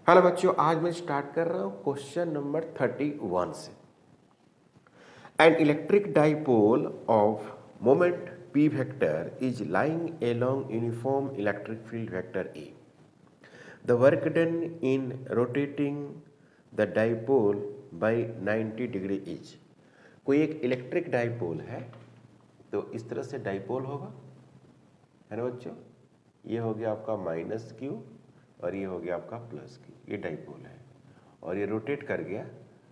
Hello बच्चों, आज मैं स्टार्ट कर रहा हूँ क्वेश्चन नंबर 31 से। An electric dipole of moment p vector is lying along uniform electric field vector A. The work done in rotating the dipole by 90 degree is. कोई एक electric dipole है तो इस तरह से डाइपोल होगा, है ना बच्चों। ये हो गया आपका -q और ये हो गया आपका +q, ये डाइपोल है। और ये रोटेट कर गया,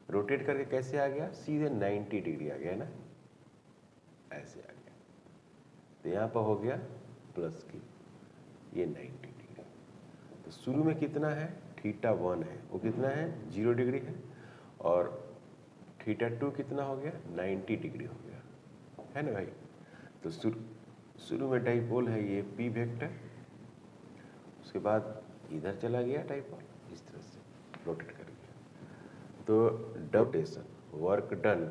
रोटेट करके कैसे आ गया, सीधे 90 डिग्री आ गया ना, ऐसे आ गया। तो यहाँ पर हो गया +q, ये 90 डिग्री। तो शुरू में कितना है, θ1 है, वो कितना है 0 डिग्री है। और θ2 कितना हो गया 90 डिग्री हो गया, है ना भाई। तो शुरू में डाइपोल है ये p वेक्टर, उसके बाद इधर चला गया डाइपोल, इस तरह से रोटेट कर गया। तो rotation, work done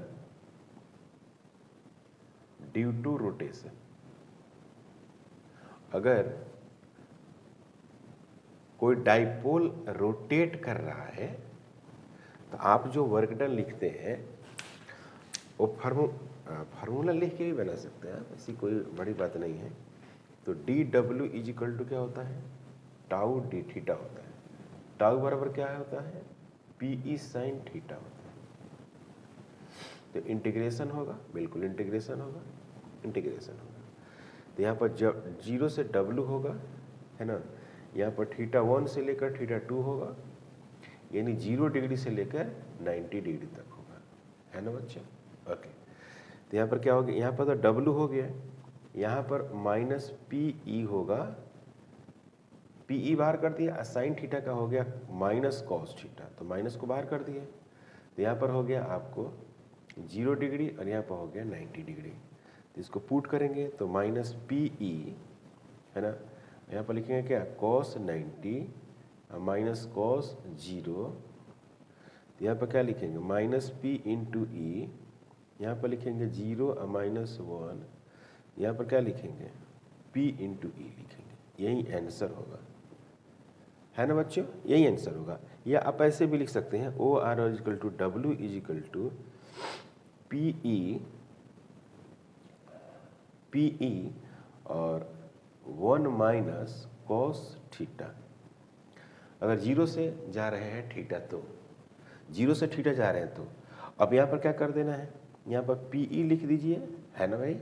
due to rotation. अगर कोई डाइपोल रोटेट कर रहा है तो आप जो वर्क डन लिखते हैं वो फार्मूला लिख के भी बना सकते हैं, ऐसी कोई बड़ी बात नहीं है। तो dw इज इक्वल टू क्या होता है, टाउ डी थीटा होता है। टाउ बराबर क्या होता है, पी साइन थीटा होता है। तो इंटीग्रेशन होगा, बिल्कुल इंटीग्रेशन होगा, इंटीग्रेशन होगा। तो यहाँ पर जब 0 से w होगा, है ना, यहाँ पर θ1 से लेकर θ2 होगा, यानी 0 डिग्री से लेकर 90 डिग्री तक होगा, है ना बच्चे। ओके, तो यहाँ पर क्या हो गया, यहाँ पर तो w हो गया, यहाँ पर -pe होगा, pe बाहर कर दिया, साइन थीटा का हो गया -cos थीटा, तो माइनस को बाहर कर दिया। तो यहाँ पर हो गया आपको 0 डिग्री और यहाँ पर हो गया 90 डिग्री। तो इसको पुट करेंगे तो -pe, है ना, यहाँ पर लिखेंगे क्या, cos 90 -cos 0। तो यहाँ पर क्या लिखेंगे, -p इंटू e, यहाँ पर लिखेंगे 0 -1, यहाँ पर क्या लिखेंगे, p इंटू e लिखेंगे। यही आंसर होगा, है ना बच्चों, यही आंसर होगा। या आप ऐसे भी लिख सकते हैं, O R is equal to W is equal to P और 1 cos थीटा। अगर 0 से जा रहे हैं थीटा, तो 0 से थीटा जा रहे हैं तो अब यहाँ पर क्या कर देना है, यहाँ पर पी लिख दीजिए, है ना भाई।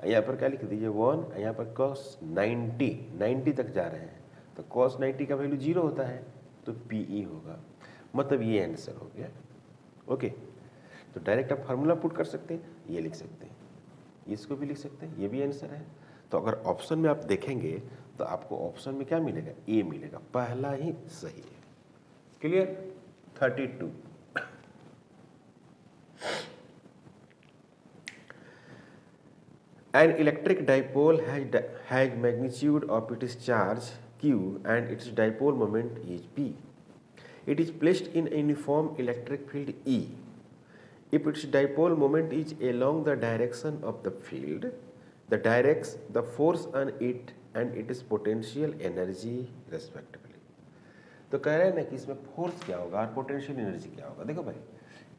यहाँ पर क्या लिख दीजिए 1, यहाँ पर cos 90 तक जा रहे हैं तो cos 90 का वैल्यू 0 होता है, तो पी होगा, मतलब ये आंसर हो गया। ओके, तो डायरेक्ट आप फार्मूला पुट कर सकते हैं, ये लिख सकते हैं, इसको भी लिख सकते हैं, ये भी आंसर है। तो अगर ऑप्शन में आप देखेंगे तो आपको ऑप्शन में क्या मिलेगा, ए मिलेगा, पहला ही सही है। Clear. 32, an electric dipole has magnitude of its charge q and its dipole moment is p. It is placed in a uniform electric field E. If its dipole moment is along the direction of the field, the directs the force on it and its potential energy respectively. तो कह रहे हैं ना कि इसमें force क्या होगा और पोटेंशियल एनर्जी क्या होगा। देखो भाई,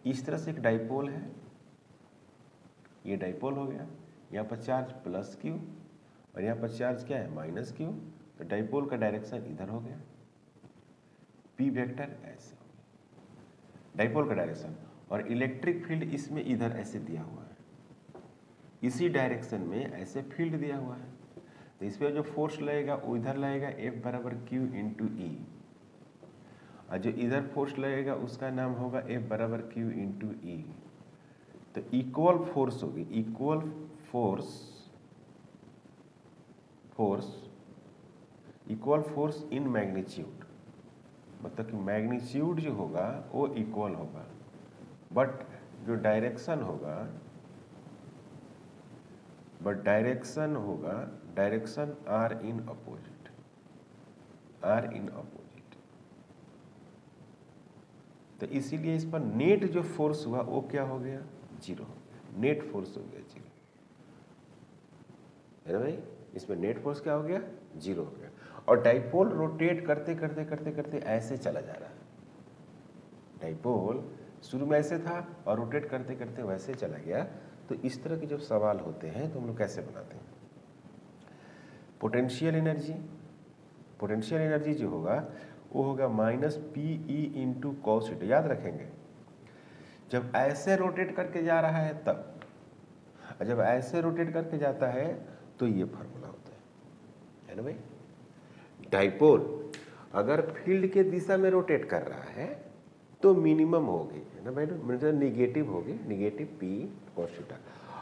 इस तरह से एक डाइपोल है, ये डाइपोल हो गया, यहाँ पर चार्ज +q और यहाँ पर चार्ज क्या है -q। तो डाइपोल का डायरेक्शन इधर हो गया, p वेक्टर ऐसे हो गया डाइपोल का डायरेक्शन, और इलेक्ट्रिक फील्ड इसमें इधर ऐसे दिया हुआ है, इसी डायरेक्शन में ऐसे फील्ड दिया हुआ है। तो इस पर जो फोर्स लगेगा वो इधर लगेगा, F बराबर Q इंटू E, और जो इधर फोर्स लगेगा उसका नाम होगा F बराबर Q इंटू E। तो इक्वल फोर्स होगी, इक्वल फोर्स इन मैग्नीट्यूड, मतलब कि मैग्नीट्यूड जो होगा वो इक्वल होगा, बट जो डायरेक्शन होगा, डायरेक्शन आर इन अपोजिट, तो इसीलिए इस पर नेट जो फोर्स हुआ वो क्या हो गया, 0 हो गया, नेट फोर्स हो गया 0, है ना भाई। इसमें नेट फोर्स क्या हो गया, 0 हो गया। और डाइपोल रोटेट करते करते करते करते ऐसे चला जा रहा है, डाइपोल शुरू में ऐसे था और रोटेट करते करते वैसे चला गया। तो इस तरह के जब सवाल होते हैं तो हम लोग कैसे बनाते हैं? पोटेंशियल एनर्जी जो होगा वो होगा minus P E into cos theta. याद रखेंगे, जब ऐसे रोटेट करके जा रहा है तब, और जब ऐसे रोटेट करके जाता है तो ये फार्मूला होता है ना भाई। डाइपोल अगर फील्ड के दिशा में रोटेट कर रहा है तो मिनिमम होगी, है ना भाई, मतलब निगेटिव होगी, निगेटिव पी कॉस थीटा।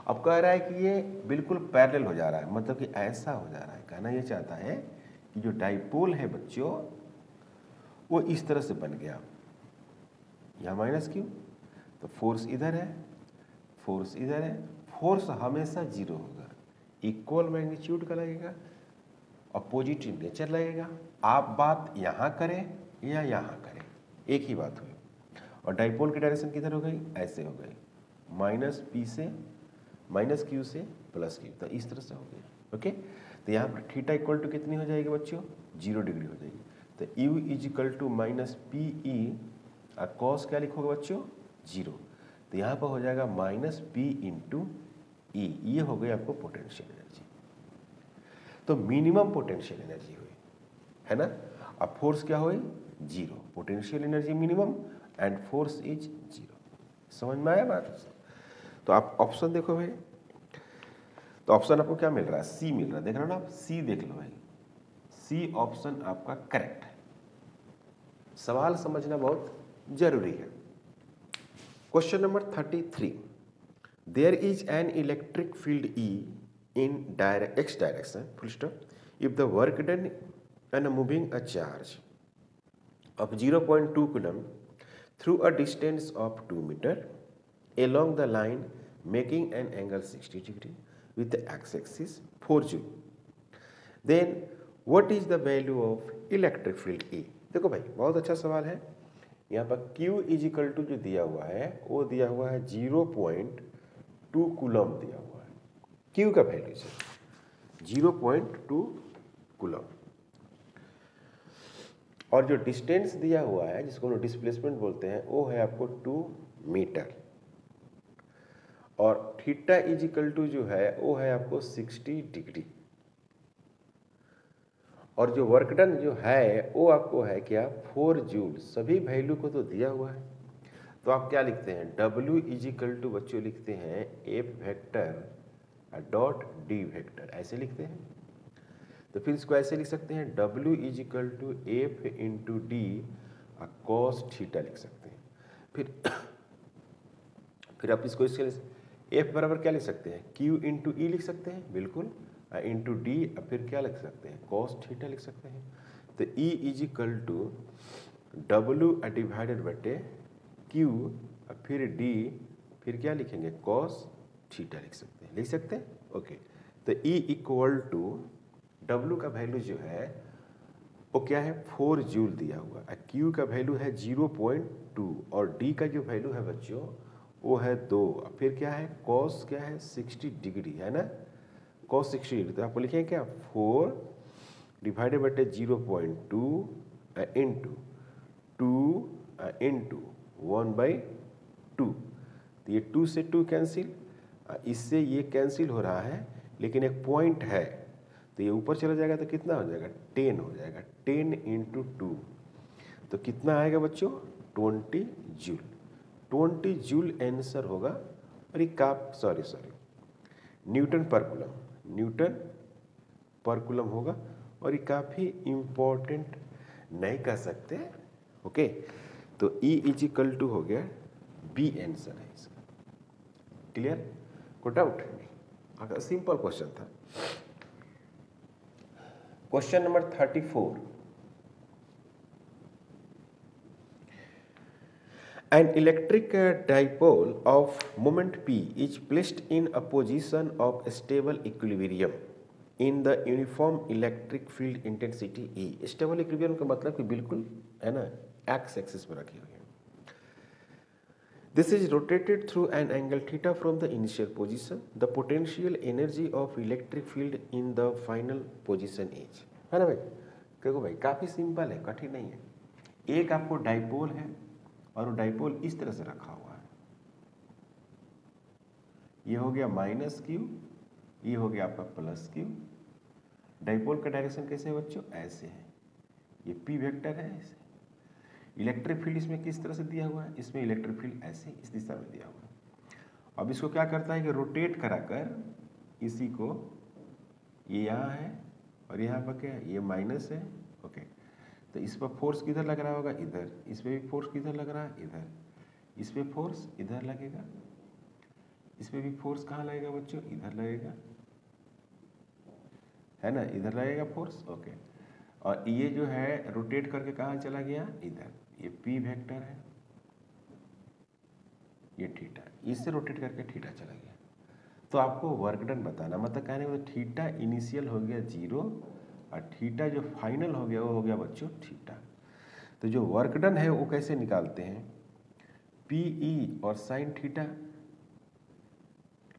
अब कह रहा है कि ये बिल्कुल पैरेलल हो जा रहा है, मतलब कि ऐसा हो जा रहा है। कहना ये चाहता है कि जो डाइपोल है बच्चों वो इस तरह से बन गया, यहाँ माइनस क्यू, तो फोर्स इधर है, फोर्स इधर है, फोर्स हमेशा जीरो होगा, इक्वल मैग्नीट्यूड का लगेगा और पॉजिटिव नेचर लगेगा। आप बात यहाँ करें या यहाँ करें, एक ही बात हुई। और डाइपोल की डायरेक्शन किधर हो गई? ऐसे हो गई, माइनस पी से माइनस क्यू से प्लस क्यू, तो इस तरह से हो गई। ओके, तो यहाँ पर थीटा इक्वल टू कितनी हो जाएगी बच्चों? 0 डिग्री हो जाएगी। तो U is equal to minus P E और कॉस क्या लिखोगे बच्चों? 0। तो यहाँ पर हो जाएगा माइनस पी इंटू ई। ये हो गई आपको पोटेंशियल एनर्जी। तो मिनिमम पोटेंशियल एनर्जी हुई, है ना। अब फोर्स क्या हुई? 0। Potential energy minimum and force is 0। समझ में आया बात? तो आप ऑप्शन देखो भाई, तो ऑप्शन आपको क्या मिल रहा है? सी मिल रहा है, देख रहे हो ना आप? सी देख लो भाई, सी ऑप्शन आपका करेक्ट है। सवाल समझना बहुत जरूरी है। Question number 33, there is an electric field E in x direction, full stop, if the work done and moving a charge of 0.2 coulomb through a distance of 2 meter along the line making an angle 60 degree with the x-axis 4 joule, then what is the value of electric field E? देखो भाई बहुत अच्छा सवाल है। यहाँ पर Q is equal to जो दिया हुआ है वो दिया हुआ है 0.2 कूलम दिया हुआ है। Q का वैल्यू है 0.2 कूलम और जो डिस्टेंस दिया हुआ है जिसको हम डिस्प्लेसमेंट बोलते हैं वो है आपको 2 मीटर और थीटा इज इक्वल टू जो है वो है आपको 60 डिग्री और जो वर्क डन जो है वो आपको है क्या? 4 जूल। सभी वैल्यू को तो दिया हुआ है, तो आप क्या लिखते हैं? W इज इक्वल टू बच्चों लिखते हैं F vector dot D vector, ऐसे लिखते हैं। तो फिर इसको ऐसे लिख सकते हैं W is equal to F into D cos theta लिख सकते हैं। फिर आप इसको इसके F बराबर क्या लिख सकते हैं? Q इंटू E लिख सकते हैं, बिल्कुल, इंटू डी, फिर क्या लिख सकते हैं? कॉस थीटा लिख सकते हैं। तो E is equal to W divided बटे Q, फिर D, फिर क्या लिखेंगे? कॉस थीटा लिख सकते हैं, लिख सकते हैं। ओके, तो E इक्वल टू W का वैल्यू जो है वो क्या है? 4 जूल दिया हुआ है। Q का वैल्यू है 0.2 और D का जो वैल्यू है बच्चों वो है 2। फिर क्या है? कॉस क्या है? 60 डिग्री, है ना, कॉस 60 डिग्री। तो आपको लिखेंगे क्या? 4 डिवाइडेड बटे 0.2 इंटू 2 इंटू 1/2। तो ये 2 से 2 कैंसिल, इससे ये कैंसिल हो रहा है, लेकिन एक पॉइंट है तो ये ऊपर चला जाएगा तो कितना हो जाएगा? 10 हो जाएगा। 10 इंटू 2 तो कितना आएगा बच्चों? 20 जूल। 20 जूल आंसर होगा। और ये सॉरी न्यूटन पर कूलम, न्यूटन पर कूलम होगा। और ये काफ़ी इम्पोर्टेंट नहीं कह सकते। ओके, तो E इज इक्वल टू हो गया बी आंसर है इसका। क्लियर? कोई डाउट नहीं? अगर सिंपल क्वेश्चन था। Question number 34, an electric dipole of moment P is placed in a position of stable equilibrium in the uniform electric field intensity E। stable equilibrium का मतलब कि बिल्कुल, है ना, x एक्सिस पर रखी हुई है। This is rotated through an angle theta from the initial position. The potential energy of electric field in the final position is, है ना भाई। देखो भाई काफ़ी सिंपल है, कठिन नहीं है। एक आपको डाइपोल है और वो डाइपोल इस तरह से रखा हुआ है। ये हो गया माइनस क्यू, ये हो गया आपका प्लस क्यू। डाइपोल का डायरेक्शन कैसे है बच्चों? ऐसे है, ये पी वेक्टर है ऐसे। इलेक्ट्रिक फील्ड इसमें किस तरह से दिया हुआ है? इसमें इलेक्ट्रिक फील्ड ऐसे इस दिशा में दिया हुआ है। अब इसको क्या करता है कि रोटेट कराकर इसी को, ये यहाँ है और यहाँ पर क्या है? ये माइनस है। ओके, तो इस पर फोर्स किधर लग रहा होगा? इधर। इस पर भी फोर्स किधर लग रहा है? इधर। इस पर फोर्स इधर लगेगा, इस पर भी फोर्स कहाँ लगेगा बच्चों? इधर लगेगा, है ना, इधर लगेगा फोर्स। ओके, और ये जो है रोटेट करके कहाँ चला गया? इधर। ये पी वेक्टर है, ये थीटा, इससे रोटेट करके थीटा चला गया। तो आपको वर्क डन बताना, मतलब कहने में थीटा इनिशियल हो गया 0 और थीटा जो फाइनल हो गया वो हो गया बच्चों थीटा। तो जो वर्क डन है वो कैसे निकालते हैं? पीई और साइन थीटा,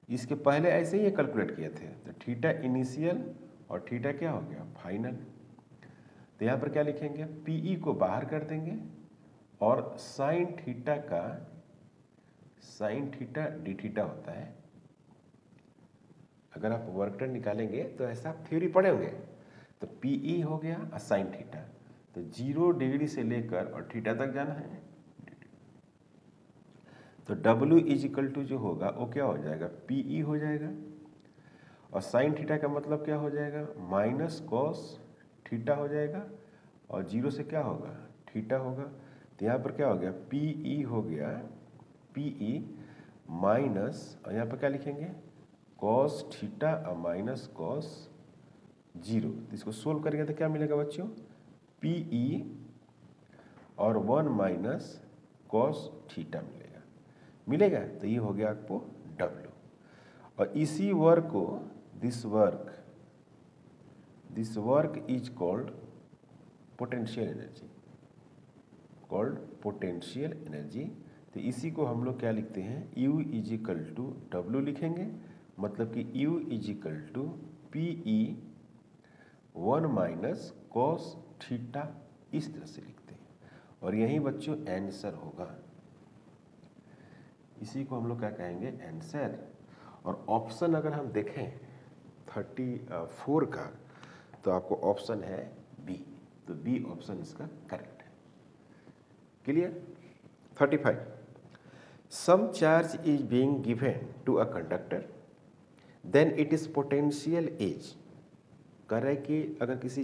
इसके पहले ऐसे ही कैलकुलेट किए थे। तो थीटा इनिशियल और थीटा क्या हो गया? फाइनल। तो यहाँ पर क्या लिखेंगे? पीई को बाहर कर देंगे और साइन थीटा का, साइन थीटा डी थीटा होता है। अगर आप वर्क डन निकालेंगे तो ऐसा आप थ्योरी पढ़े होंगे। तो पीई हो गया और साइन थीटा, तो 0 डिग्री से लेकर और थीटा तक जाना है। तो W इजिकल टू जो होगा वो क्या हो जाएगा? पीई हो जाएगा, और साइन थीटा का मतलब क्या हो जाएगा? माइनस कॉस थीटा हो जाएगा, और 0 से क्या होगा? थीटा होगा। तो यहाँ पर क्या हो गया? पीई हो गया, पीई माइनस, और यहाँ पर क्या लिखेंगे? कॉस थीटा और माइनस कॉस 0। तो इसको सोल्व करेंगे तो क्या मिलेगा बच्चों? पीई और 1 माइनस कॉस थीटा मिलेगा। तो ये हो गया आपको W। और इसी वर्क को, this work is called potential energy, called potential energy. तो इसी को हम लोग क्या लिखते हैं? U इजिकल टू W लिखेंगे, मतलब कि U is equal to PE 1 minus cos theta, इस तरह से लिखते हैं। और यही बच्चों आंसर होगा, इसी को हम लोग क्या कहेंगे? आंसर। और ऑप्शन अगर हम देखें 34 का, तो आपको ऑप्शन है बी। तो बी ऑप्शन इसका करेक्ट है। Clear? 35, some charge is being given to a conductor, then it is potential is. कह रहा है कि अगर किसी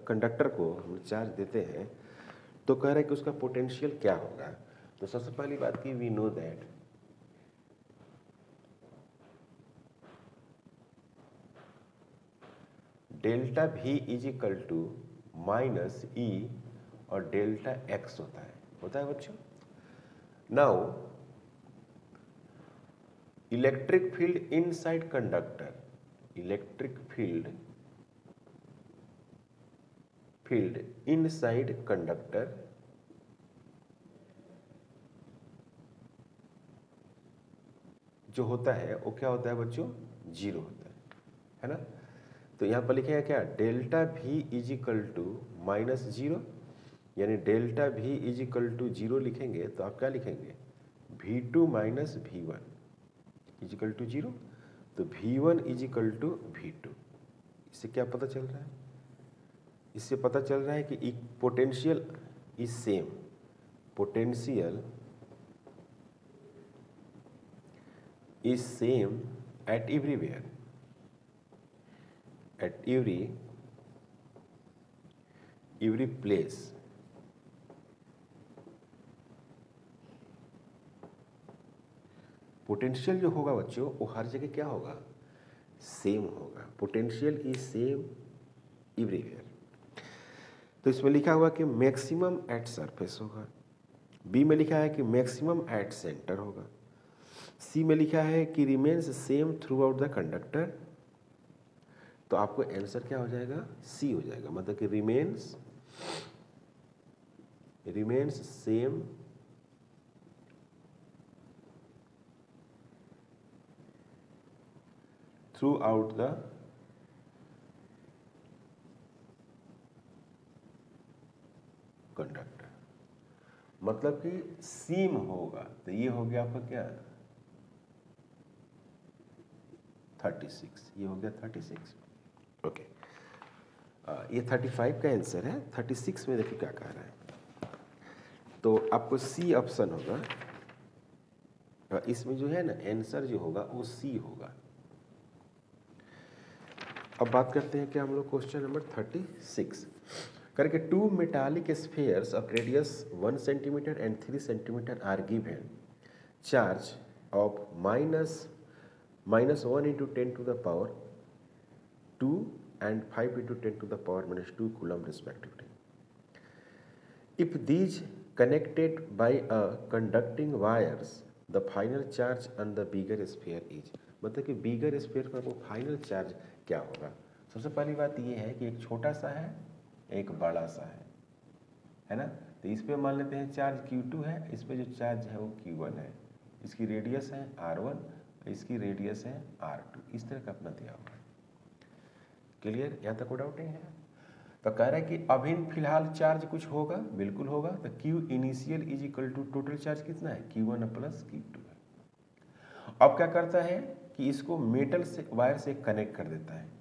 कंडक्टर को हम चार्ज देते हैं तो कह रहा है कि उसका पोटेंशियल क्या होगा। तो सबसे पहली बात की we know that delta V is equal to minus E और डेल्टा x होता है बच्चों। Now electric field inside conductor, electric field inside conductor जो होता है वो क्या होता है बच्चों? 0 होता है ना। तो यहाँ पर लिखेगा क्या? Delta V is equal to minus 0, यानी delta V is equal to 0 लिखेंगे तो आप क्या लिखेंगे? V2 minus V1 is equal to 0। तो V1 is equal to V2। इससे क्या पता चल रहा है? इससे पता चल रहा है कि potential is same, potential is same at everywhere, at every place। Potential जो होगा बच्चों वो हर जगह क्या होगा? सेम होगा। Potential is same everywhere. तो इसमें लिखा हुआ कि मैक्सिमम एट सरफेस होगा, बी में लिखा है कि मैक्सिमम एट सेंटर होगा, सी में लिखा है कि remains same through out the conductor. तो आपको आंसर क्या हो जाएगा? सी हो जाएगा, मतलब कि remains same through out the conductor. मतलब कि सीम होगा, तो ये हो गया आपका क्या 36, ये हो गया 36। ओके, ये 35 का आंसर है। 36 में देखिए क्या कह रहा है, तो आपको सी ऑप्शन होगा, इसमें जो है ना आंसर जो होगा वो सी होगा। अब बात करते हैं कि हम लोग क्वेश्चन नंबर 36 करके 2 metallic spheres of radius 1 centimetre and 3 centimetre are given charge of -1 into 10 to the power 2 and 5 into 10 to the power -2 coulomb respectively. If these connected by a conducting wires, the final charge on the bigger sphere is, मतलब कि बिगर sphere का वो final charge क्या होगा। सबसे पहली बात ये है कि एक छोटा सा है एक बड़ा सा है ना, तो इस पे मान लेते हैं चार्ज Q2 है, इस पे जो चार्ज है वो Q1 है, इसकी रेडियस है R1, इसकी रेडियस है R2, इस तरह का अपना दिया हुआ है। क्लियर, यहाँ तक कोई डाउट नहीं है। तो कह रहा है कि अभी फिलहाल चार्ज कुछ होगा, बिल्कुल होगा, तो Q initial is equal to total charge कितना है Q1 प्लस Q2 है। अब क्या करता है कि इसको मेटल से वायर से कनेक्ट कर देता है।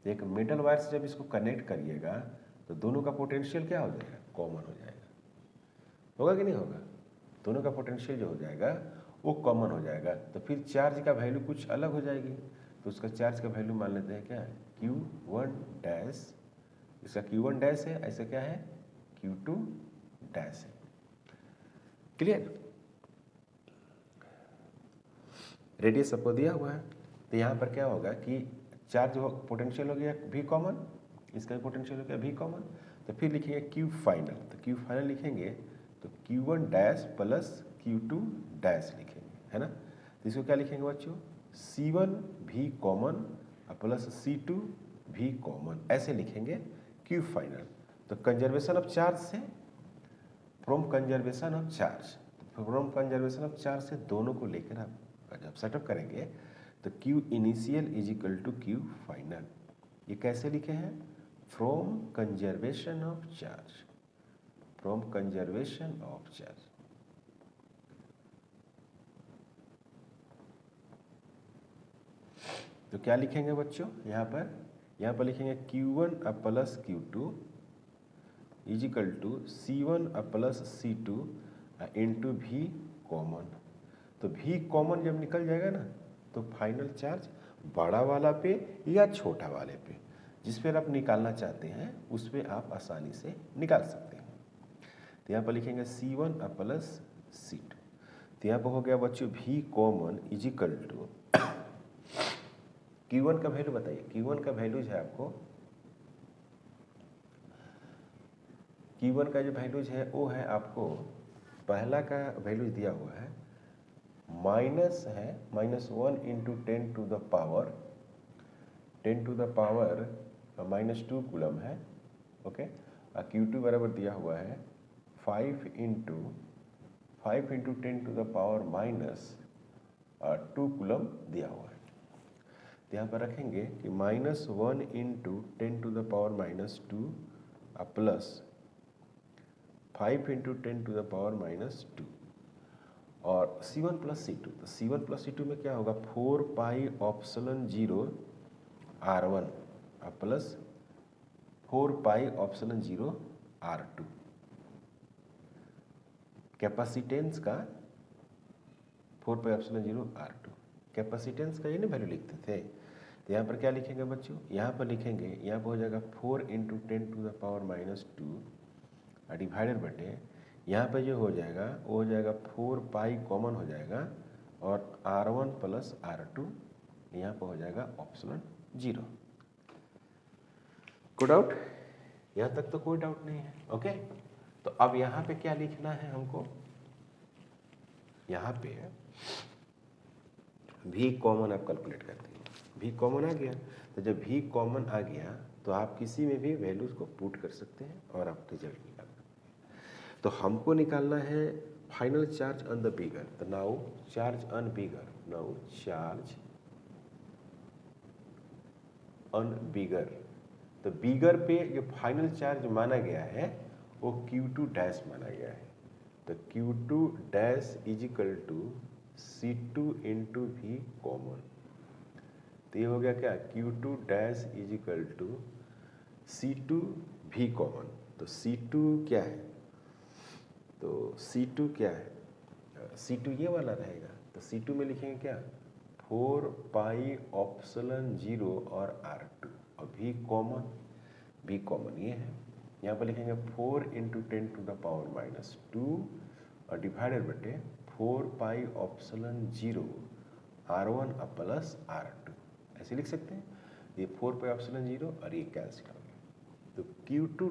एक मेटल वायर से जब इसको कनेक्ट करिएगा तो दोनों का पोटेंशियल क्या हो जाएगा, कॉमन हो जाएगा। होगा कि नहीं होगा, दोनों का पोटेंशियल जो हो जाएगा वो कॉमन हो जाएगा, तो फिर चार्ज का वैल्यू कुछ अलग हो जाएगी। तो उसका चार्ज का वैल्यू मान लेते हैं क्या है Q1 डैश, इसका Q1 डैश है, ऐसा क्या है Q2 डैश है। क्लियर, रेडियस सबको दिया हुआ है, तो यहाँ पर क्या होगा कि चार्ज पोटेंशियल हो गया भी कॉमन, इसका भी पोटेंशियल हो गया भी कॉमन, तो फिर लिखेंगे Q फाइनल, तो Q फाइनल लिखेंगे तो Q1 dash plus Q2 dash लिखेंगे, है ना। तो इसको क्या लिखेंगे बच्चों, C1 भी कॉमन प्लस C2 भी कॉमन, ऐसे लिखेंगे Q फाइनल। तो कंजर्वेशन ऑफ चार्ज से from conservation of charge, from conservation of charge से दोनों को लेकर आप जब सेटअप करेंगे तो Q initial is equal to Q final. ये कैसे लिखे हैं, from conservation of charge, from conservation of charge. तो क्या लिखेंगे बच्चों, यहाँ पर लिखेंगे Q1 plus Q2 is equal to C1 plus C2 into V common. तो भी कॉमन जब निकल जाएगा ना तो फाइनल चार्ज बड़ा वाला पे या छोटा वाले पे, जिस पर आप निकालना चाहते हैं उस पर आप आसानी से निकाल सकते हैं। तो यहाँ पर लिखेंगे C1 प्लस C2, तो यहाँ पर हो गया बच्चों भी common is equal to Q1 का वैल्यू बताइए, Q1 का वैल्यूज है आपको, Q1 का जो वैल्यूज है वो है आपको, पहला का वैल्यूज दिया हुआ है माइनस है -1 into 10 to the power -2 coulomb है, ओके। और Q2 बराबर दिया हुआ है 5 into 10 to the power -2 coulomb दिया हुआ है। तो यहाँ पर रखेंगे कि -1 into 10 to the power -2 plus 5 into 10 to the power -2 और C1 प्लस C2। तो C1 प्लस C2 में क्या होगा 4 पाई ऑप्सलन 0 R1 प्लस 4 पाई ऑप्सलन 0 R2। कैपेसिटेंस का 4 पाई ऑप्सलन 0 R2, कैपेसिटेंस का ये ना वैल्यू लिखते थे। तो यहाँ पर क्या लिखेंगे बच्चों, यहाँ पर लिखेंगे, यहाँ पर हो जाएगा 4 into 10 to the power -2 divided बटे, यहाँ पे जो हो जाएगा वो हो जाएगा 4 पाई कॉमन हो जाएगा और R1 प्लस R2, यहाँ पर हो जाएगा ऑप्शन 0। कोई डाउट, यहाँ तक तो कोई डाउट नहीं है, ओके। तो अब यहाँ पे क्या लिखना है हमको, यहाँ पे भी कॉमन आप कैलकुलेट करते हैं, भी कॉमन आ गया, तो जब भी कॉमन आ गया तो आप किसी में भी वैल्यूज को पुट कर सकते हैं और आप रिजल्ट निकाल सकते हैं। तो हमको निकालना है final charge on the bigger, तो now charge on bigger, now charge on bigger, तो बिगर पे जो फाइनल चार्ज माना गया है वो Q2 डैश माना गया है। तो Q2 dash is equal to C2 into V common. तो ये हो गया क्या, Q2 dash is equal to C2 V common. तो C2 क्या है, तो C2 क्या है, C2 ये वाला रहेगा। तो C2 में लिखेंगे क्या, 4 पाई ऑप्सलन 0 और R2 और V कॉमन ये है। यहाँ पर लिखेंगे 4 into 10 to the power minus 2 और डिवाइडेड बटे 4 पाई ऑप्सलन 0 R1 प्लस R2, ऐसे लिख सकते हैं। ये 4 पाई ऑप्सलन 0 और ये कैंसिल हो गया। तो Q2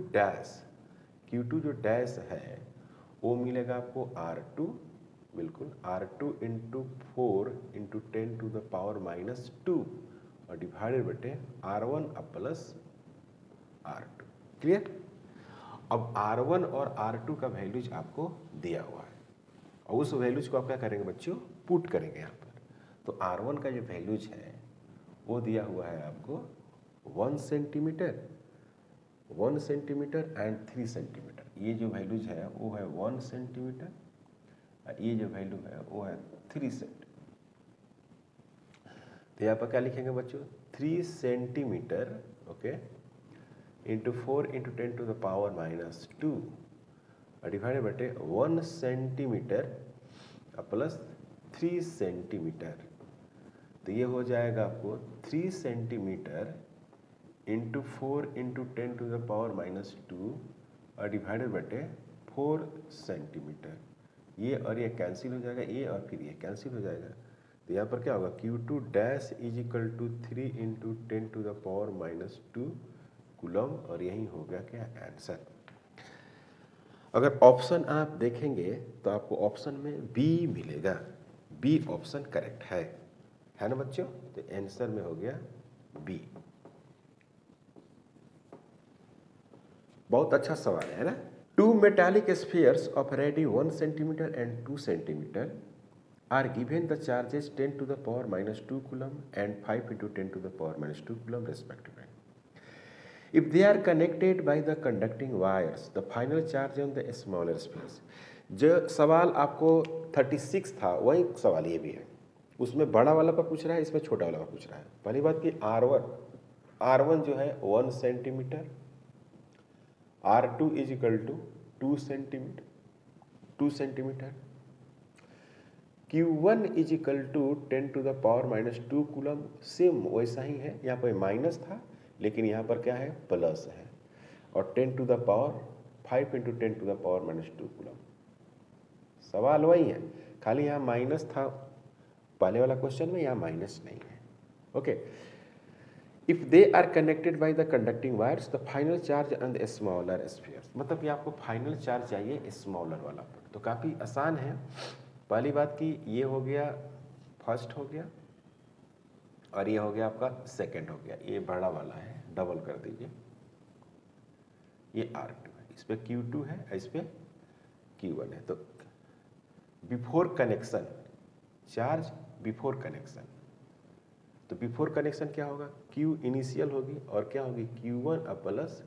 जो डैश है वो मिलेगा आपको R2, बिल्कुल R2 into 4 into 10 to the power minus 2 और डिवाइडेड बटे R1 प्लस R2। क्लियर। अब R1 और R2 का वैल्यूज आपको दिया हुआ है और उस वैल्यूज को आप क्या करेंगे बच्चों, पुट करेंगे यहाँ पर। तो R1 का जो वैल्यूज है वो दिया हुआ है आपको 1 सेंटीमीटर एंड 3 सेंटीमीटर। ये जो वैल्यूज है वो है 1 सेंटीमीटर, ये जो वैल्यू है वो है 3 सेंटीमीटर। तो यहाँ पर क्या लिखेंगे बच्चों, 3 centimetre okay into 4 into 10 to the power minus 2 divided बटे 1 सेंटीमीटर प्लस 3 सेंटीमीटर। तो ये हो जाएगा आपको 3 centimetre into 4 into 10 to the power minus 2 और डिवाइडेड बटे 4 सेंटीमीटर। ये और ये कैंसिल हो जाएगा, ये और फिर ये कैंसिल हो जाएगा। तो यहाँ पर क्या होगा, Q2 dash is equal to 3 into 10 to the power minus 2 coulomb और यही हो गया क्या आंसर। अगर ऑप्शन आप देखेंगे तो आपको ऑप्शन में बी मिलेगा, बी ऑप्शन करेक्ट है ना बच्चों। तो आंसर में हो गया बी। बहुत अच्छा सवाल है ना। 2 metallic spheres of radius 1 centimeter and 2 centimeter are given the charges 10 to the power minus 2 coulomb and 5 into 10 to the power minus 2 coulomb respectively. If they are connected by the conducting wires, the final charge on the smaller spheres. जो सवाल आपको 36 था वही सवाल ये भी है, उसमें बड़ा वाला पर पूछ रहा है, इसमें छोटा वाला पर पूछ रहा है। पहली बात कि R1 जो है 1 centimetre, R2 is equal to 2 centimetre, Q1 is equal to 10 to the power minus 2 coulomb. Same वैसा ही है, यहाँ पर माइनस था लेकिन यहाँ पर क्या है, प्लस है। और 10 to the power 5 into 10 to the power minus 2 coulomb. सवाल वही है, खाली यहाँ माइनस था पहले वाला क्वेश्चन में, यहाँ माइनस नहीं है। Okay, if they are connected by the conducting wires the final charge on the smaller spheres. मतलब कि आपको फाइनल चार्ज चाहिए स्मॉलर वाला पर। तो काफ़ी आसान है। पहली बात कि ये हो गया फर्स्ट हो गया और ये हो गया आपका सेकंड हो गया। ये बड़ा वाला है, डबल कर दीजिए, ये R2 है, इस पर Q2 है, इस पर Q1 है। तो before connection charge, before connection, तो बिफोर कनेक्शन क्या होगा, Q इनिशियल होगी और क्या होगी Q1 प्लस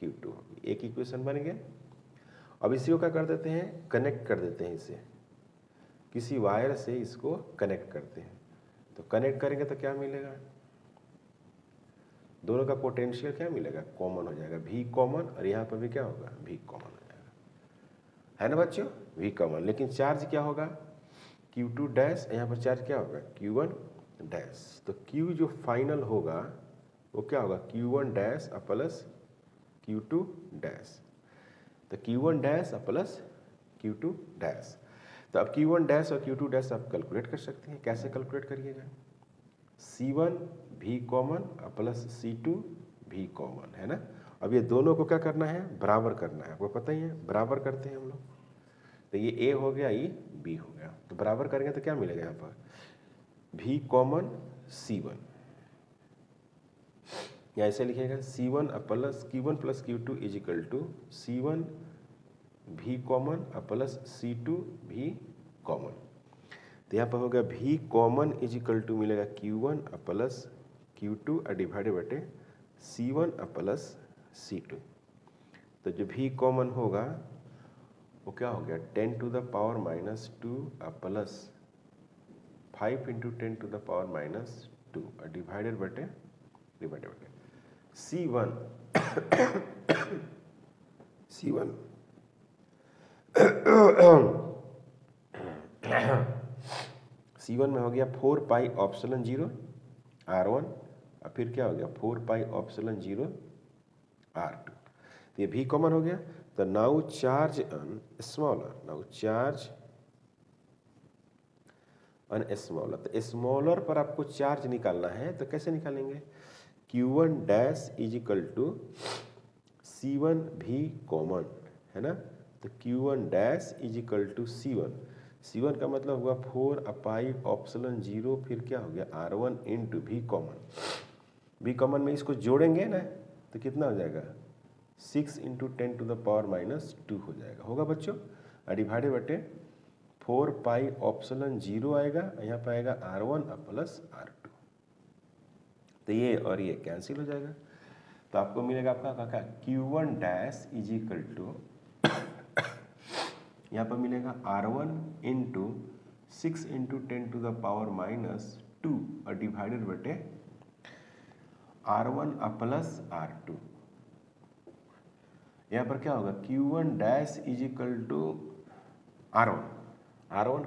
Q2 होगी। एक इक्वेशन बन गया। अब इसी को क्या कर देते हैं, कनेक्ट कर देते हैं, इसे किसी वायर से इसको कनेक्ट करते हैं। तो कनेक्ट करेंगे तो क्या मिलेगा, दोनों का पोटेंशियल क्या मिलेगा, कॉमन हो जाएगा, V कॉमन, और यहाँ पर भी क्या होगा, V कॉमन हो जाएगा, है ना बच्चों, V कॉमन। लेकिन चार्ज क्या होगा, Q2 डैश, यहाँ पर चार्ज क्या होगा Q1 डैश। तो Q जो फाइनल होगा वो क्या होगा, Q1 dash plus Q2 dash. तो Q1 dash plus Q2 dash. तो अब Q1 डैश और Q2 डैश आप कैलकुलेट कर सकते हैं। कैसे कैलकुलेट करिएगा, C1 V common plus C2 V common, है ना। अब ये दोनों को क्या करना है, बराबर करना है, आपको पता ही है, बराबर करते हैं हम लोग। तो ये A हो गया, ये B हो गया। तो बराबर करेंगे तो क्या मिलेगा यहाँ पर, V कॉमन C1, या ऐसे लिखेगा C1 plus Q1 plus Q2 is equal to C1 V common plus C2 V common. तो यहाँ पर होगा V common is equal to मिलेगा Q1 प्लस Q2 डिवाइडेड बटे C1 प्लस C2। तो जो V कॉमन होगा वो वो क्या हो गया 10 to the power -2 plus 5 into 10 to the power -2 divided बटे C1 C1 C1 में हो गया 4 पाई ऑप्सिलन 0 R1 और फिर क्या हो गया 4 पाई ऑप्सिलन 0 R2। तो ये भी कॉमन हो गया। तो now charge on smaller, now charge on smaller. तो स्मॉलर पर आपको चार्ज निकालना है, तो कैसे निकालेंगे? Q1 dash is equal to C1 भी कॉमन है ना, तो Q1 dash is equal to C1 का मतलब हुआ 4 पाई ऑप्सिलन 0 फिर क्या हो गया R1 इंटू भी कॉमन में इसको जोड़ेंगे ना तो कितना हो जाएगा 6 इंटू 10 टू द पावर -2 हो जाएगा, होगा बच्चों। डिवाइडेड बटे 4 पाई ऑप्सिलन 0 आएगा, यहाँ पर आएगा R1 प्लस R2। तो ये और ये कैंसिल हो जाएगा, तो आपको मिलेगा आपका Q1 dash is equal to यहाँ पर मिलेगा R1 into 6 into 10 to the power -2 और डिवाइडेड बटे R1 प्लस R2। यहाँ पर क्या होगा Q1 dash is equal to R1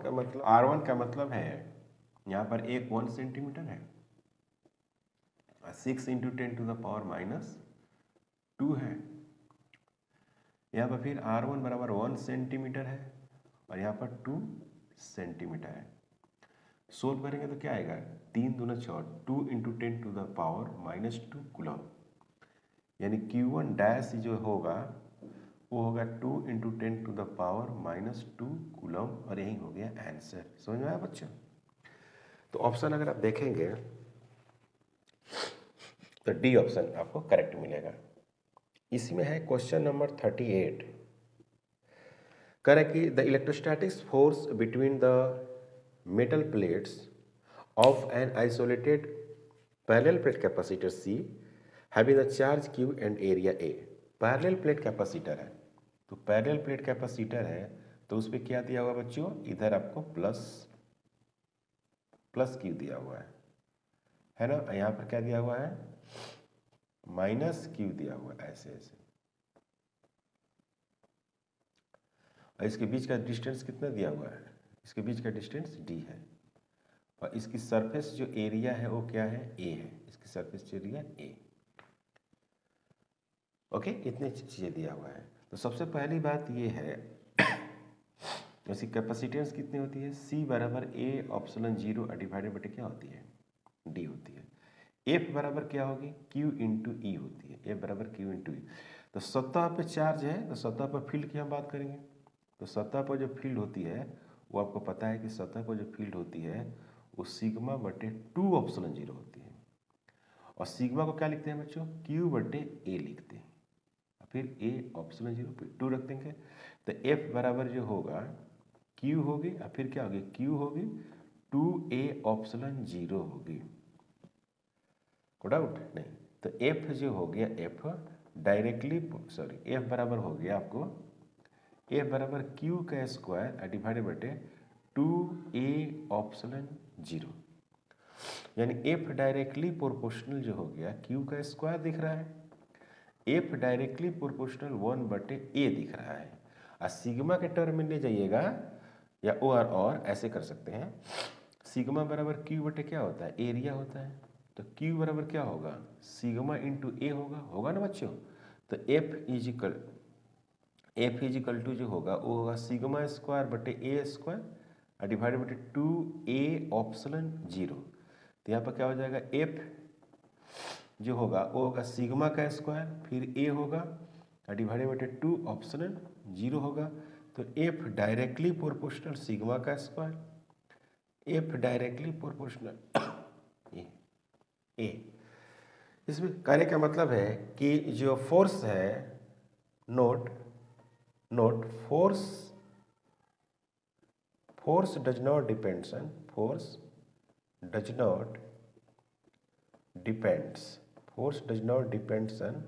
का मतलब है यहाँ पर एक 1 सेंटीमीटर है, 6 इंटू 10 टू द पावर -2 है। यहाँ पर फिर R1 बराबर 1 सेंटीमीटर है और यहाँ पर 2 सेंटीमीटर है। सोल्व करेंगे तो क्या आएगा 3 दूना 6, 2 into 10 to the power -2 coulomb, यानी Q1 डैश जो होगा वो होगा 2 into 10 to the power -2 coulomb, और यही हो गया आंसर। समझ में आया बच्चों? तो ऑप्शन अगर आप देखेंगे तो डी ऑप्शन आपको करेक्ट मिलेगा। इसमें है क्वेश्चन नंबर 38, करें कि the electrostatics force between the metal plates of an isolated parallel plate capacitor C having the charge Q and area A। Parallel plate capacitor है, तो पैरेलल प्लेट कैपेसिटर है तो उस पर क्या दिया हुआ बच्चों, इधर आपको प्लस Q दिया हुआ है ना, यहाँ पर क्या दिया हुआ है -Q दिया हुआ है, ऐसे और इसके बीच का डिस्टेंस कितना दिया हुआ है, इसके बीच का डिस्टेंस D है, और इसकी सरफेस जो एरिया है वो क्या है A है, इसकी सरफेस एरिया A। ओके, इतनी चीज़ें दिया हुआ है। तो सबसे पहली बात ये है इसकी कैपेसिटेंस कितनी होती है, C बराबर A ऑप्सिलन 0 डिवाइडेड बटे क्या होती है D होती है। F बराबर क्या होगी Q इंटू E होती है, F बराबर Q इंटू E। तो सतह पे चार्ज है तो सतह पर फील्ड की हम बात करेंगे, तो सतह पर जो फील्ड होती है वो आपको पता है कि सतह पर जो फील्ड होती है वो सिग्मा बटे 2 ऑप्सिलन 0 होती है, और सिग्मा को क्या लिखते हैं बच्चों Q बटे A लिखते हैं, फिर A ऑप्सिलन 0 फिर 2 रख देंगे। तो F बराबर जो होगा Q होगी और फिर क्या होगी Q होगी 2A ऑप्सिलन 0 होगी, को डाउट नहीं। तो F जो हो गया F डायरेक्टली F बराबर हो गया आपको F बराबर Q का स्क्वायर डिवाइडेड बटे 2A ऑप्सिलन 0, यानी F डायरेक्टली प्रोपोर्शनल जो हो गया Q का स्क्वायर दिख रहा है, F डायरेक्टली प्रोपोर्शनल 1 बटे A दिख रहा है, और सिग्मा के टर्म में ले जाइएगा या और ऐसे कर सकते हैं, सिग्मा बराबर Q बटे क्या होता है एरिया होता है, तो Q बराबर क्या होगा सिग्मा इंटू A होगा ना बच्चों। तो F इजिकल टू जो होगा वो होगा सिग्मा स्क्वायर बटे A स्क्वायर डिवाइडेड बटे 2A ऑप्सिलन 0। तो यहाँ पर क्या हो जाएगा F जो होगा वो होगा सिग्मा का स्क्वायर फिर A होगा डिवाइडेड बटे 2 ऑप्सिलन 0 होगा। तो F डायरेक्टली प्रोपोर्शनल सिग्मा का square, F directly proportional A। इसमें कहने का मतलब है कि जो फोर्स है note force does not depends on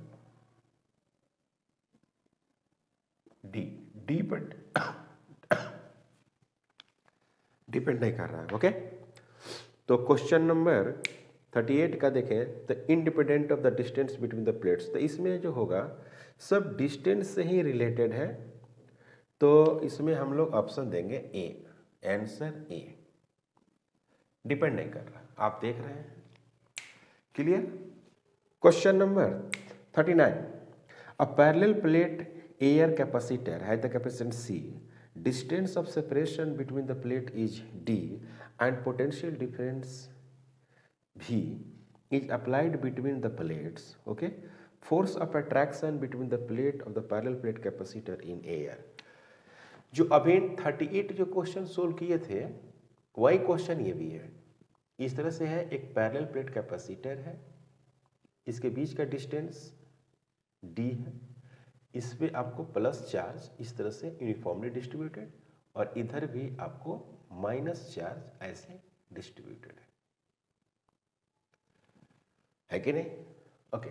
D पर डिपेंड नहीं कर रहा है। ओके, तो क्वेश्चन नंबर 38 का देखें, the independent of the distance between the plates. तो इसमें जो होगा सब डिस्टेंस से ही रिलेटेड है, तो इसमें हम लोग ऑप्शन देंगे ए, आंसर ए, डिपेंड नहीं कर रहा। आप देख रहे हैं, clear. Question number 39, a parallel plate air capacitor has the capacitance C, distance of separation between the plate is D and potential difference V is applied between the plates. Okay, force of attraction between the plate of the parallel plate capacitor in air. जो अभी 38 जो question solve किए थे वही question ये भी है। इस तरह से है, एक पैरेलल प्लेट कैपेसिटर है, इसके बीच का डिस्टेंस D है, इस पे आपको प्लस चार्ज इस तरह से यूनिफॉर्मली डिस्ट्रीब्यूटेड और इधर भी आपको माइनस चार्ज ऐसे डिस्ट्रीब्यूटेड है कि नहीं। ओके,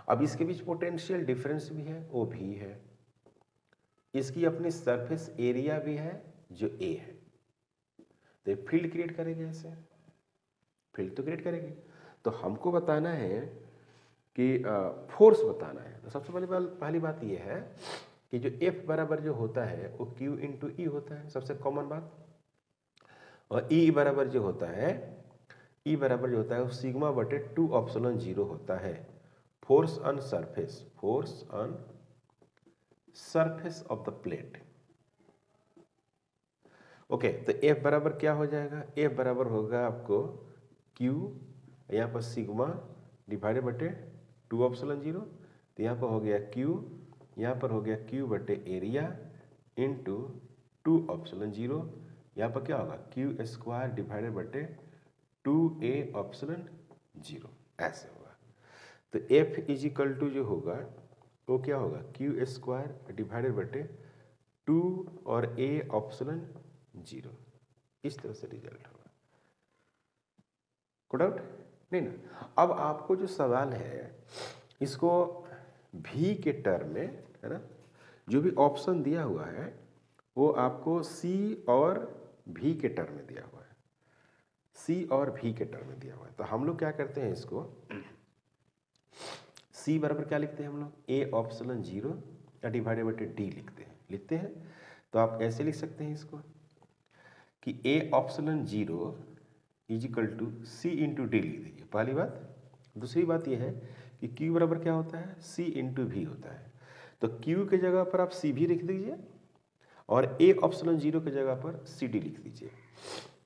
अब इसके बीच पोटेंशियल डिफरेंस भी है, वो भी है, इसकी अपनी सरफेस एरिया भी है जो ए है, तो फील्ड क्रिएट करेगी, ऐसे फील्ड तो क्रिएट करेगी। तो हमको बताना है कि फोर्स बताना है। तो सबसे पहली बात ये है कि जो F बराबर जो होता है वो Q इंटू ई होता है, सबसे कॉमन बात। और E बराबर जो होता है, E बराबर जो होता है वो सिग्मा बटे 2 एप्सिलॉन 0 होता है। Force on surface, force on surface of the plate. Okay, तो F बराबर क्या हो जाएगा, F बराबर होगा आपको Q, यहाँ पर सिग्मा डिवाइडेड बटे 2 एप्सिलॉन 0, तो यहाँ पर हो गया Q, यहाँ पर हो गया Q बटे एरिया इंटू 2 एप्सिलॉन 0, यहाँ पर क्या होगा Q स्क्वायर डिवाइडेड बटे 2a एप्सिलॉन 0, ऐसे होगा। तो F इज इक्वल टू जो होगा वो क्या होगा Q स्क्वायर डिवाइडेड बटे 2 और a एप्सिलॉन 0, इस तरह से रिजल्ट होगा। कोई डाउट नहीं ना। अब आपको जो सवाल है इसको भी के टर्म में, है ना, जो भी ऑप्शन दिया हुआ है वो आपको सी और भी के टर्म में दिया हुआ है, सी और भी के टर्म में दिया हुआ है। तो हम लोग क्या करते हैं, इसको सी बराबर क्या लिखते हैं हम लोग, ए एप्सिलॉन 0 या डिवाइडेड बटे डी लिखते हैं। तो आप ऐसे लिख सकते हैं इसको कि A epsilon 0 is equal to C into D लिख दीजिए, पहली बात। दूसरी बात यह है कि Q बराबर क्या होता है, C इंटू भी होता है। तो Q के जगह पर आप C भी लिख दीजिए और A एप्सिलॉन 0 की जगह पर CD लिख दीजिए।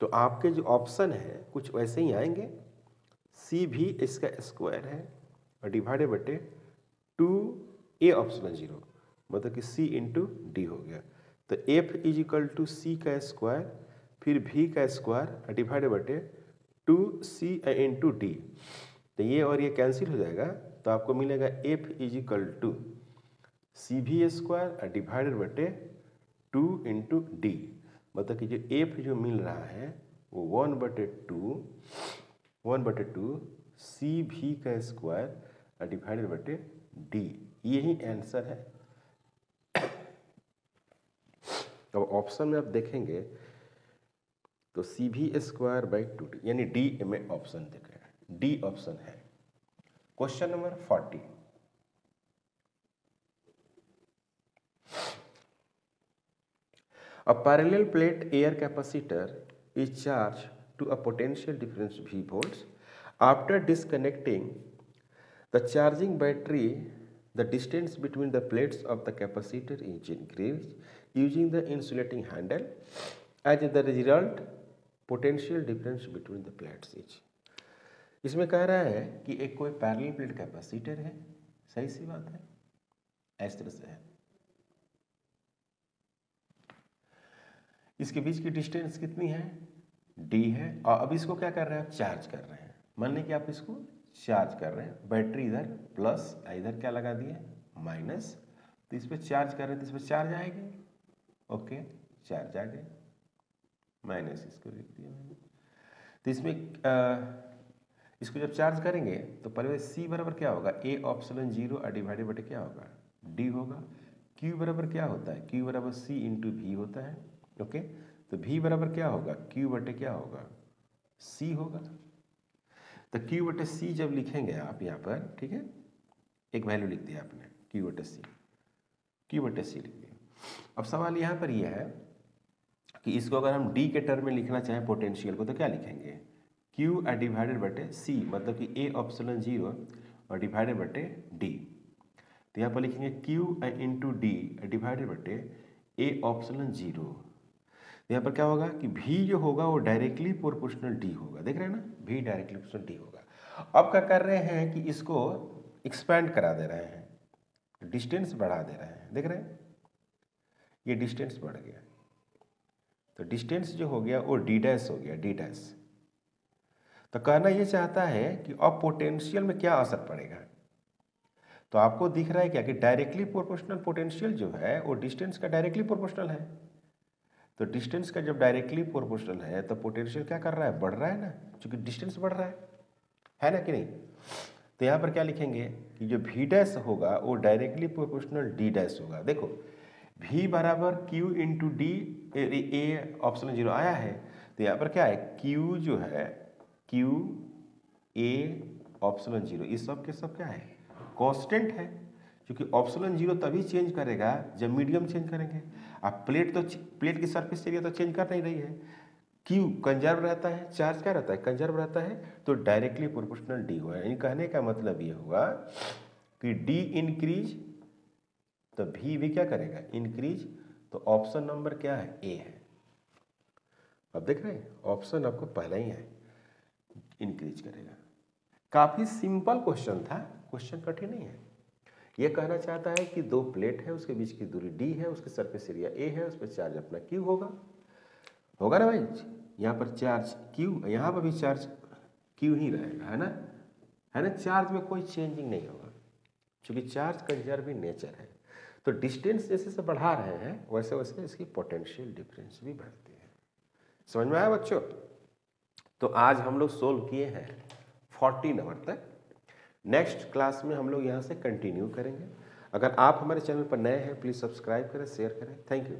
तो आपके जो ऑप्शन है कुछ वैसे ही आएंगे, C भी इसका स्क्वायर है और डिवाइडेड बटे 2A एप्सिलॉन 0, मतलब कि C इंटू डी हो गया। तो F is equal to C का स्क्वायर फिर V का स्क्वायर डिवाइडेड बटे 2C इंटू डी। तो ये और ये कैंसिल हो जाएगा, तो आपको मिलेगा F इज इक्वल टू सी भी स्क्वायर डिवाइडेड बटे 2 इंटू डी, मतलब कि जो F जो मिल रहा है वो 1/2 सी भी का स्क्वायर डिवाइडेड बटे डी, यही आंसर है। अब ऑप्शन में आप देखेंगे तो सी भी स्क्वायर बाई 2d, यानी डी में ऑप्शन देखें, डी ऑप्शन है। Question number 40, a parallel plate air capacitor is charged to a potential difference V volts. After disconnecting the charging battery, the distance between the plates of the capacitor is increased using the insulating handle. As the result, potential difference between the plates is। इसमें कह रहा है कि एक कोई parallel plate capacitor है, सही सी बात है, इस तरह से है, इसके बीच की डिस्टेंस कितनी है, d है, और अब इसको क्या कर रहे हैं, आप चार्ज कर रहे हैं। मान लें कि आप इसको चार्ज कर रहे हैं, बैटरी इधर प्लस, इधर क्या लगा दिए माइनस, तो इस पर चार्ज कर रहे हैं तो इस पर चार्ज आएगी। ओके, चार्ज आ गए, माइनस इसको लिख दिया मैंने। तो इसमें इसको जब चार्ज करेंगे तो पहले C बराबर क्या होगा, A एप्सिलॉन 0 डिवाइडेड बटे क्या होगा, D होगा। Q बराबर क्या होता है, Q बराबर C इंटू वी होता है। ओके, तो V बराबर क्या होगा, Q बटे क्या होगा, C होगा। तो Q बटे C जब लिखेंगे आप यहाँ पर, ठीक है, एक वैल्यू लिख दिया आपने Q बटे C, Q बटे C लिख दिया। अब सवाल यहाँ पर यह है कि इसको अगर हम D के टर्म में लिखना चाहें पोटेंशियल को, तो क्या लिखेंगे, Q डिवाइडेड बटे C, मतलब कि A ऑप्शन 0 और डिवाइडेड बटे D। तो यहाँ पर लिखेंगे Q इंटू डी डिवाइडेड बटे A ऑप्शन 0। यहाँ पर क्या होगा कि V जो होगा वो डायरेक्टली प्रोपोर्शनल D होगा, देख रहे हैं ना, V डायरेक्टली प्रोपोर्शनल D होगा। अब क्या कर रहे हैं कि इसको एक्सपैंड करा दे रहे हैं, डिस्टेंस बढ़ा दे रहे हैं, देख रहे हैं, ये डिस्टेंस बढ़ गया, तो डिस्टेंस जो हो गया वो D डैश हो गया, D डैश। तो कहना ये चाहता है कि अब पोटेंशियल में क्या असर पड़ेगा। तो आपको दिख रहा है क्या कि डायरेक्टली प्रोपोर्शनल पोटेंशियल जो है वो डिस्टेंस का डायरेक्टली प्रोपोर्शनल है। तो डिस्टेंस का जब डायरेक्टली प्रोपोर्शनल है तो पोटेंशियल क्या कर रहा है, बढ़ रहा है ना, क्योंकि डिस्टेंस बढ़ रहा है ना कि नहीं। तो यहाँ पर क्या लिखेंगे कि जो V डैश होगा वो डायरेक्टली प्रोपोर्शनल D डैश होगा। देखो V बराबर Q into D, A option 0 आया है, तो यहाँ पर क्या है, Q जो है Q A ऑप्शन 0, इस सब के सब क्या है, कांस्टेंट है, क्योंकि ऑप्शन 0 तभी चेंज करेगा जब मीडियम चेंज करेंगे। अब प्लेट की सरफेस एरिया तो चेंज कर नहीं रही है, Q कंजर्व रहता है, चार्ज क्या रहता है, कंजर्व रहता है, तो डायरेक्टली प्रोपोर्शनल D हुआ। यानी कहने का मतलब ये हुआ कि D इंक्रीज तो V भी क्या करेगा, इंक्रीज। तो ऑप्शन नंबर क्या है, A है। अब देख रहे हैं ऑप्शन आपको पहला ही है, इंक्रीज करेगा। काफी सिंपल क्वेश्चन था, क्वेश्चन कठिन नहीं है। ये कहना चाहता है कि दो प्लेट है, उसके बीच की दूरी D है, उसके सरफेस एरिया A है, उस पर चार्ज अपना Q होगा ना भाई। यहाँ पर चार्ज Q, यहाँ पर भी चार्ज Q ही रहेगा, है ना, चार्ज में कोई चेंजिंग नहीं होगा, क्योंकि चार्ज कंजर्व इन नेचर है। तो डिस्टेंस जैसे से बढ़ा रहे हैं वैसे वैसे इसकी पोटेंशियल डिफरेंस भी बढ़ती है। समझ में आया बच्चों। तो आज हम लोग सोल्व किए हैं 40 नंबर तक। नेक्स्ट क्लास में हम लोग यहाँ से कंटिन्यू करेंगे। अगर आप हमारे चैनल पर नए हैं प्लीज़ सब्सक्राइब करें, शेयर करें। Thank you.